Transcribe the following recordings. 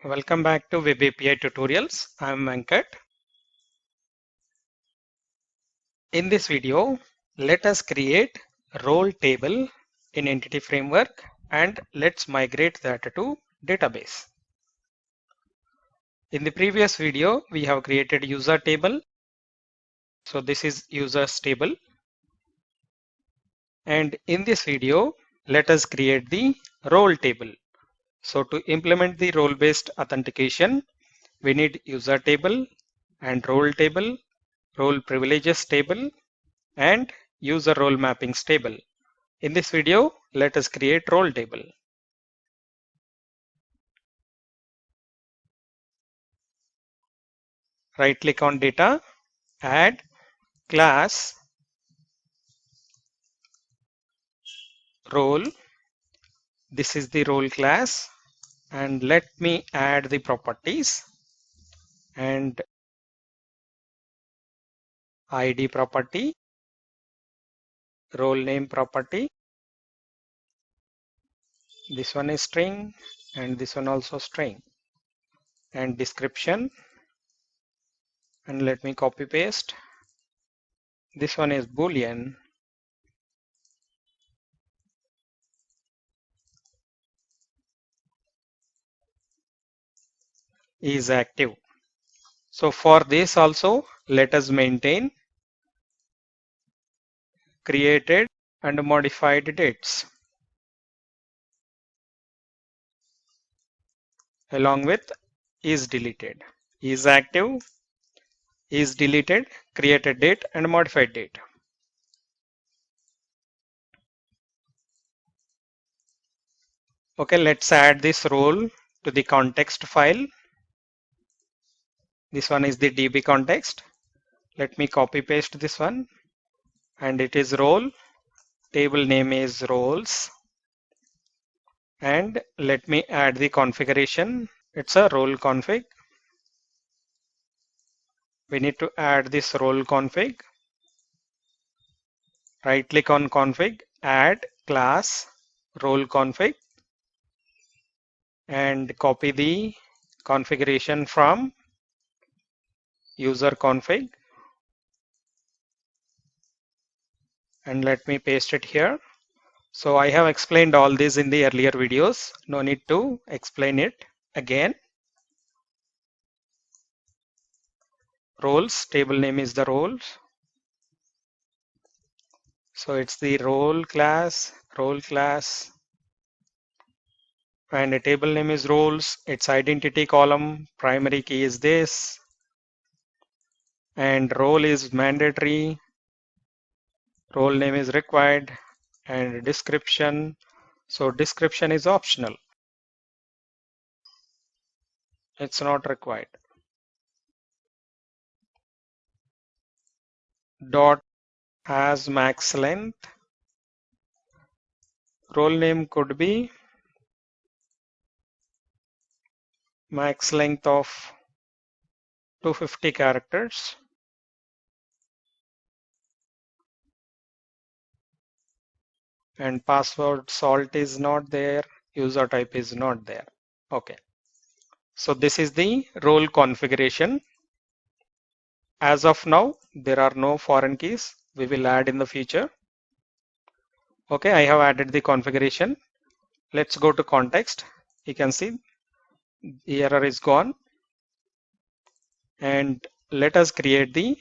Welcome back to Web API Tutorials. I'm Venkat. In this video, let us create a role table in Entity Framework and let's migrate that to database. In the previous video, we have created user table. So this is users table. And in this video, let us create the role table. So to implement the role-based authentication, we need user table and role table, role privileges table, and user role mappings table. In this video, let us create role table. Right click on data, add class role. This is the role class, and let me add the properties and ID property, role name property. This one is string and this one also string, and description, and let me copy paste. This one is boolean, is active. So for this also, let us maintain created and modified dates along with is deleted. Is active, is deleted, created date and modified date. Okay, let's add this role to the context file. This one is the DB context. Let me copy paste this one, and it is role. Table name is roles, and let me add the configuration. It's a role config. We need to add this role config. Right click on config, add class role config, and copy the configuration from user config, and let me paste it here. So I have explained all this in the earlier videos. No need to explain it again. Roles, table name is the roles. So it's the role class, and the table name is roles. Its identity column, primary key is this, and role is mandatory, role name is required, and description. So description is optional. It's not required. Dot has max length. Role name could be max length of 250 characters. And password salt is not there. User type is not there. Okay. So this is the role configuration. As of now, there are no foreign keys. We will add in the future. Okay, I have added the configuration. Let's go to context. You can see the error is gone. And let us create the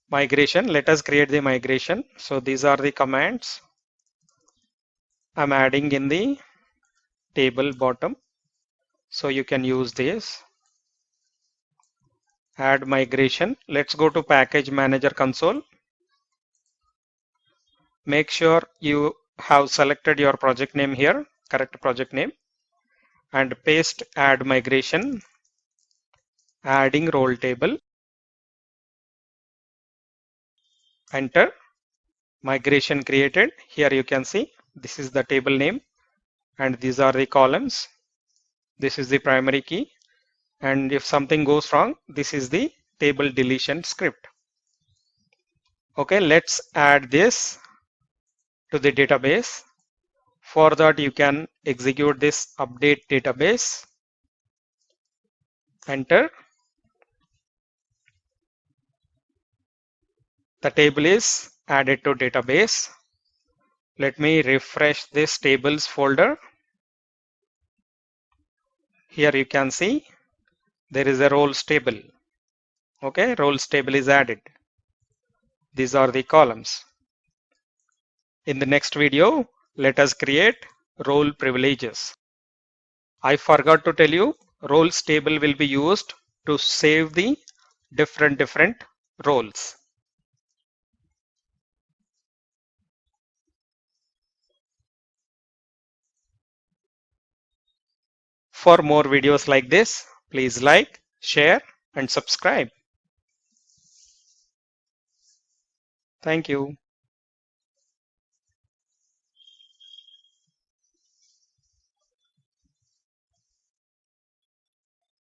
migration. Let us create the migration. So these are the commands I'm adding in the table bottom. So you can use this. Add migration. Let's go to package manager console. Make sure you have selected your project name here, correct project name, and paste add migration, adding role table. Enter. Migration created. Here you can see this is the table name and these are the columns. This is the primary key, and if something goes wrong, this is the table deletion script. Okay, let's add this to the database. For that, you can execute this update database, enter. The table is added to database. Let me refresh this tables folder. Here you can see there is a roles table. Okay, roles table is added. These are the columns. In the next video, let us create role privileges. I forgot to tell you, roles table will be used to save the different roles. For more videos like this, please like, share, and subscribe. Thank you.